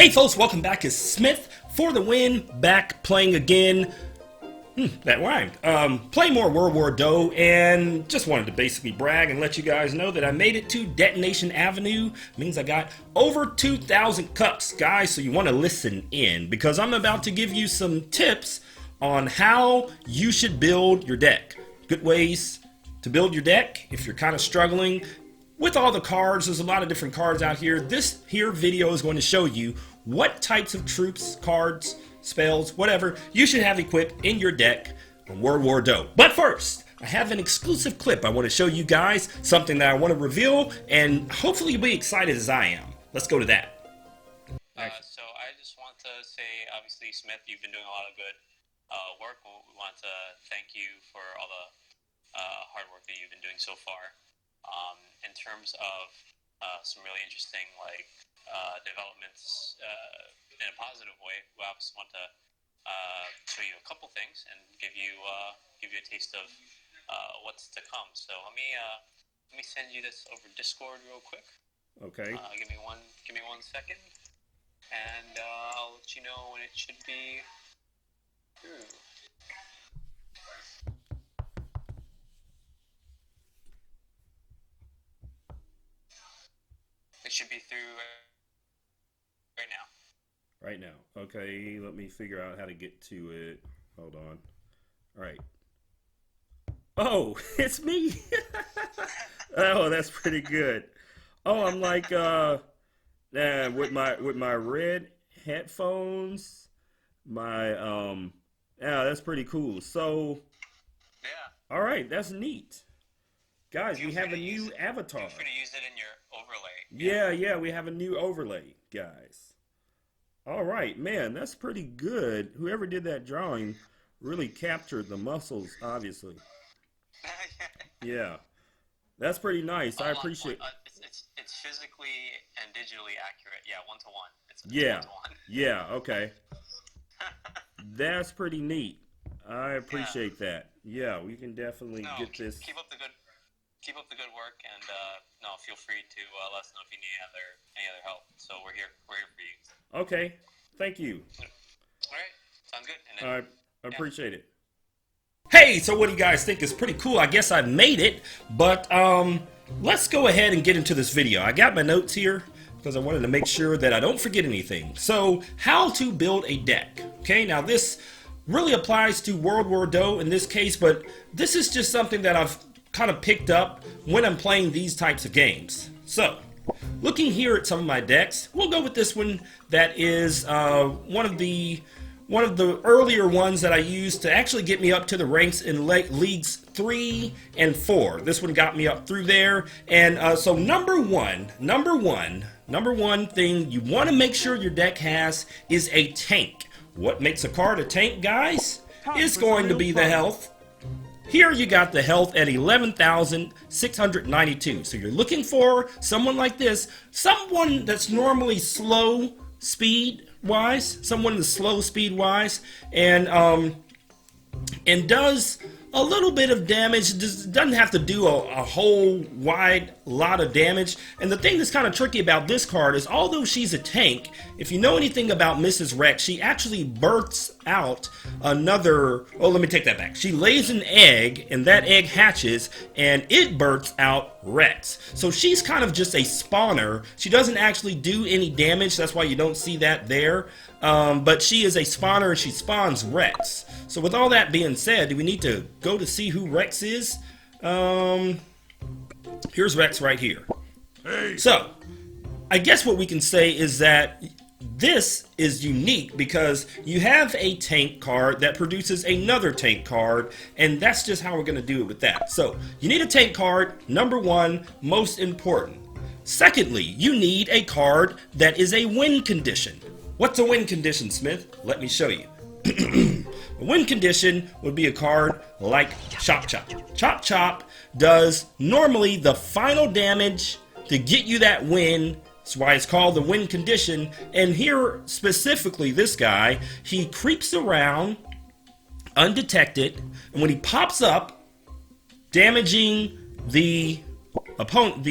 Hey folks, welcome back. It's Smith for the win, back playing again. That rhymed. Playing more World War DOH, and just wanted to basically brag and let you guys know that I made it to Detonation Avenue. Means I got over 2,000 cups, guys, so you want to listen in, because I'm about to give you some tips on how you should build your deck. Good ways to build your deck if you're kind of struggling with all the cards. There's a lot of different cards out here. This here video is going to show you what types of troops, cards, spells, whatever you should have equipped in your deck on World War DOH. But first, I have an exclusive clip I want to show you guys, something that I want to reveal, and hopefully you'll be excited as I am. Let's go to that. So I just want to say, obviously, Smith, you've been doing a lot of good work. We want to thank you for all the hard work that you've been doing so far. In terms of some really interesting developments in a positive way, we obviously want to show you a couple things and give you a taste of what's to come. So let me send you this over Discord real quick. Okay. Give me one second, and I'll let you know when it should be through. It should be through right now. Right now. Okay, let me figure out how to get to it. Hold on. All right. Oh, it's me. Oh, that's pretty good. Oh, I'm like with my red headphones, yeah, that's pretty cool. So yeah. All right, that's neat. Guys, we have a new avatar. Feel free to use it in your overlay. Yeah, we have a new overlay, guys. All right, man, that's pretty good. Whoever did that drawing really captured the muscles, obviously. Yeah, that's pretty nice. I appreciate. It's physically and digitally accurate. Yeah, 1-to-1. It's yeah, 1-to-1. Yeah. Okay. That's pretty neat. I appreciate that. Yeah, we can definitely get this. Keep up the good work, and feel free to let us know if you need any other help. So we're here for you. Okay, thank you. All right, sounds good. And I appreciate it. Hey, so what do you guys think? It's pretty cool. I guess I made it, but let's go ahead and get into this video. I got my notes here because I wanted to make sure that I don't forget anything. So, how to build a deck. Okay, now this really applies to World War DOH in this case, but this is just something that I've kind of picked up when I'm playing these types of games. So, looking here at some of my decks, we'll go with this one that is one of the earlier ones that I used to actually get me up to the ranks in leagues 3 and 4. This one got me up through there, and so number one thing you want to make sure your deck has is a tank. What makes a card a tank, guys? It's going to be the health. Here you got the health at 11,692. So you're looking for someone like this, someone that's normally slow speed-wise, and does a little bit of damage. Doesn't have to do a whole wide lot of damage. And the thing that's kind of tricky about this card is, although she's a tank, if you know anything about Mrs. Rex, she actually births out another. Oh, let me take that back. She lays an egg, and that egg hatches, and it births out Rex. So she's kind of just a spawner. She doesn't actually do any damage. That's why you don't see that there. But she is a spawner, and she spawns Rex. So with all that being said, do we need to go to see who Rex is? Here's Rex right here. Hey. So, I guess what we can say is that this is unique because you have a tank card that produces another tank card, and that's just how we're going to do it with that. So, you need a tank card, number one, most important. Secondly, you need a card that is a win condition. What's a win condition, Smith? Let me show you. A win condition would be a card like Chop Chop. Chop Chop does normally the final damage to get you that win. That's why it's called the win condition. And here, specifically, this guy, he creeps around undetected, and when he pops up, damaging the opponent,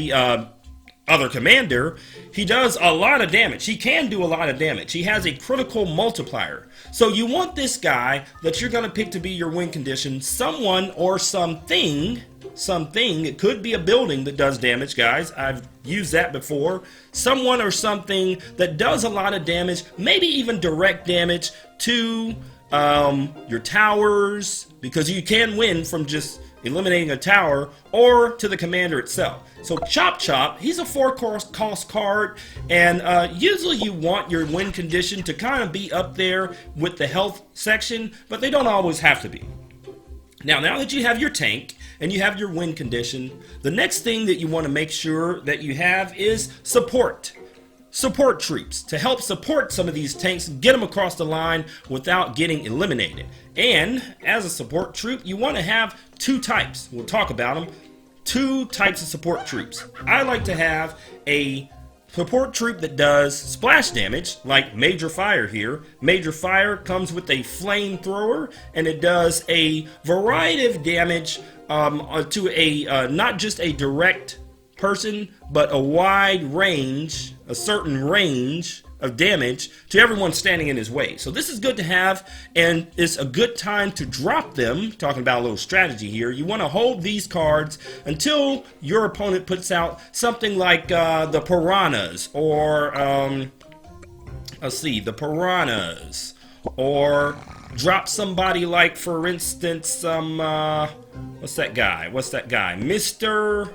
other commander, he does a lot of damage. He can do a lot of damage. He has a critical multiplier. So you want this guy that you're going to pick to be your win condition, someone or something, it could be a building that does damage, guys. I've used that before. Someone or something that does a lot of damage, maybe even direct damage to your towers, because you can win from just eliminating a tower, or to the commander itself. So Chop Chop, he's a 4-cost card, and usually you want your win condition to kind of be up there with the health section, but they don't always have to be. Now that you have your tank and you have your win condition, the next thing that you want to make sure that you have is support. Support troops to help support some of these tanks and get them across the line without getting eliminated. And as a support troop, you want to have two types. We'll talk about them. Two types of support troops. I like to have a support troop that does splash damage, like Major Fire here. Major Fire comes with a flamethrower, and it does a variety of damage to a not just a direct person, but a wide range, a certain range of damage to everyone standing in his way. So this is good to have, and it's a good time to drop them. Talking about a little strategy here, you want to hold these cards until your opponent puts out something like the Piranhas, or let's see, the Piranhas, or drop somebody like, for instance, what's that guy, Mr.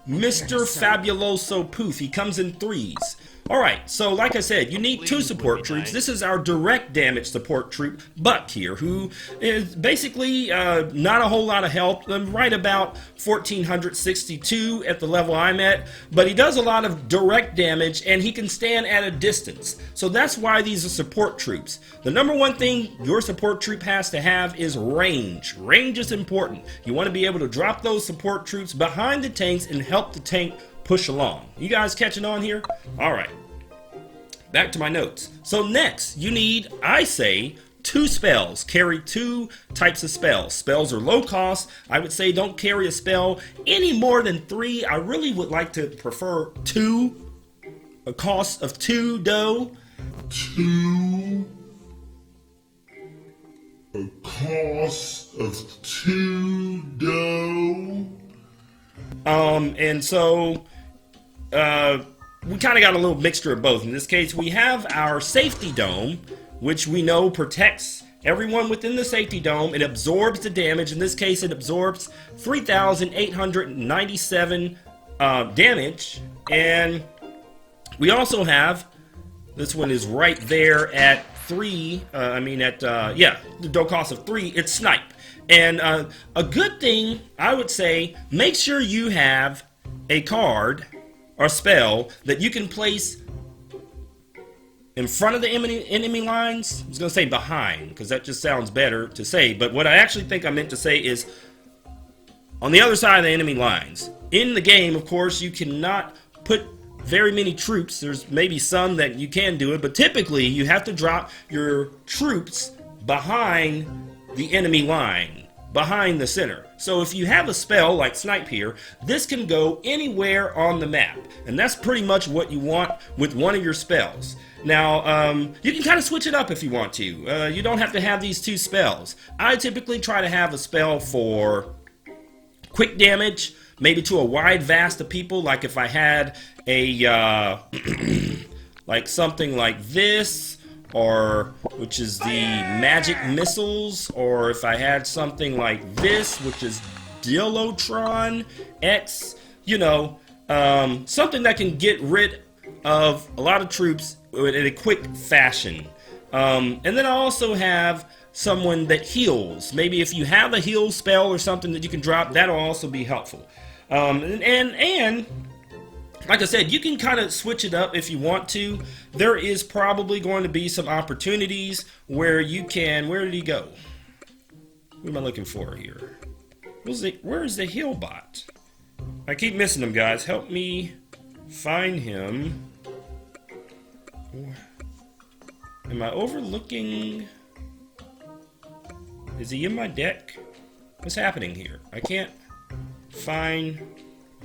Fabuloso Poof. He comes in 3s. Alright, so like I said, you need two support troops. This is our direct damage support troop, Buck here, who is basically not a whole lot of help. Right about 1462 at the level I'm at, but he does a lot of direct damage, and he can stand at a distance. So that's why these are support troops. The number one thing your support troop has to have is range. Range is important. You want to be able to drop those support troops behind the tanks and help the tank push along. You guys catching on here? Alright. Back to my notes. So next, you need, I say, 2 spells. Carry 2 types of spells. Spells are low cost. I would say don't carry a spell any more than 3. I really would like to prefer 2. A cost of 2 dough. A cost of 2 dough. And so we kind of got a little mixture of both. In this case, we have our safety dome, which we know protects everyone within the safety dome. It absorbs the damage. In this case, it absorbs 3,897 damage. And we also have, this one is right there at 3, the dough cost of 3, it's snipe. And a good thing, I would say, make sure you have a card or spell that you can place in front of the enemy lines. I was going to say behind, because that just sounds better to say. But what I actually think I meant to say is on the other side of the enemy lines. In the game, of course, you cannot put very many troops. There's maybe some that you can do it, but typically you have to drop your troops behind the enemy line, behind the center. So if you have a spell like Snipe here, this can go anywhere on the map, and that's pretty much what you want with one of your spells. Now, you can kind of switch it up if you want to. You don't have to have these 2 spells. I typically try to have a spell for quick damage, maybe to a wide vast of people, like if I had a, like something like this, or which is the magic missiles, or if I had something like this, which is Dilotron X, something that can get rid of a lot of troops in a quick fashion. And then I also have someone that heals. Maybe if you have a heal spell or something that you can drop, that'll also be helpful. And like I said, you can kind of switch it up if you want to. There is probably going to be some opportunities where you can... Where did he go? What am I looking for here? Where is the heal bot? I keep missing him, guys. Help me find him. Am I overlooking... Is he in my deck? What's happening here? I can't find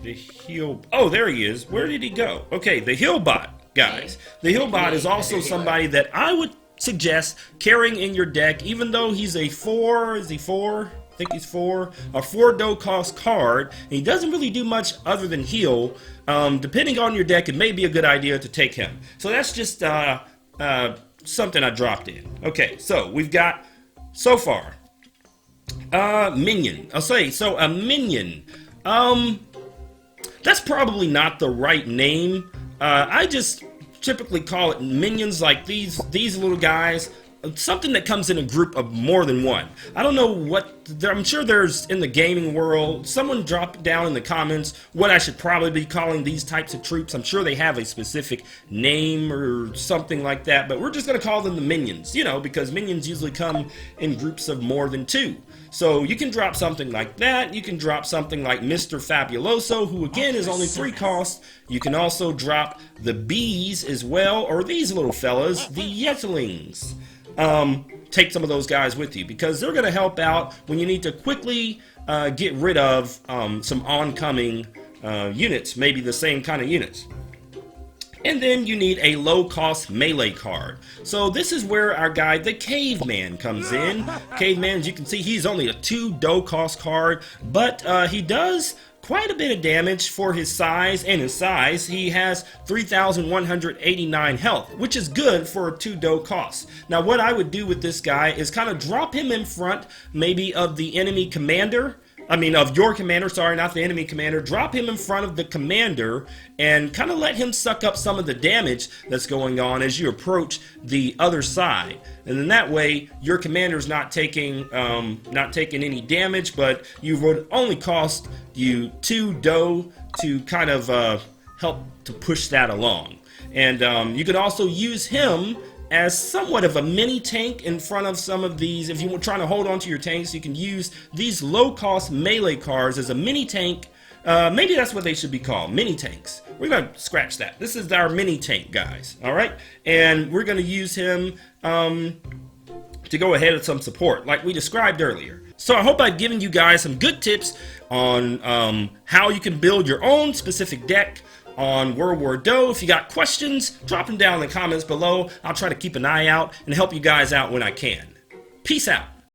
The heal. Oh, there he is. Where did he go? Okay, the heal bot, guys. The heal bot is also somebody that I would suggest carrying in your deck, even though he's a 4. Is he 4? I think he's 4. A 4 dough cost card. And he doesn't really do much other than heal. Depending on your deck, it may be a good idea to take him. So that's just something I dropped in. Okay, so we've got so far minion. I'll say so. A minion. That's probably not the right name. I just typically call it minions, like these little guys. Something that comes in a group of more than one. I don't know what, I'm sure there's in the gaming world, someone drop down in the comments what I should probably be calling these types of troops. I'm sure they have a specific name or something like that, but we're just going to call them the minions, you know, because minions usually come in groups of more than 2. So you can drop something like that. You can drop something like Mr. Fabuloso, who again is only 3 costs. You can also drop the bees as well, or these little fellas, the yetlings. Take some of those guys with you, because they're going to help out when you need to quickly get rid of some oncoming units, maybe the same kind of units. And then you need a low-cost melee card. So this is where our guy, the Caveman, comes in. Caveman, as you can see, he's only a 2 dough cost card, but he does quite a bit of damage for his size, and his size, he has 3,189 health, which is good for a 2 dough cost. Now what I would do with this guy is kind of drop him in front maybe of the enemy commander, of your commander, sorry, not the enemy commander. Drop him in front of the commander and kind of let him suck up some of the damage that's going on as you approach the other side. And then that way, your commander's not taking any damage, but you would only cost you 2 dough to kind of help to push that along. And you could also use him as somewhat of a mini tank in front of some of these. If you're trying to hold on to your tanks, you can use these low-cost melee cards as a mini tank. Maybe that's what they should be called, mini tanks. We're going to scratch that. This is our mini tank, guys. All right? And we're going to use him to go ahead of some support, like we described earlier. So I hope I've given you guys some good tips on how you can build your own specific deck on World War DOH. If you got questions, drop them down in the comments below. I'll try to keep an eye out and help you guys out when I can. Peace out.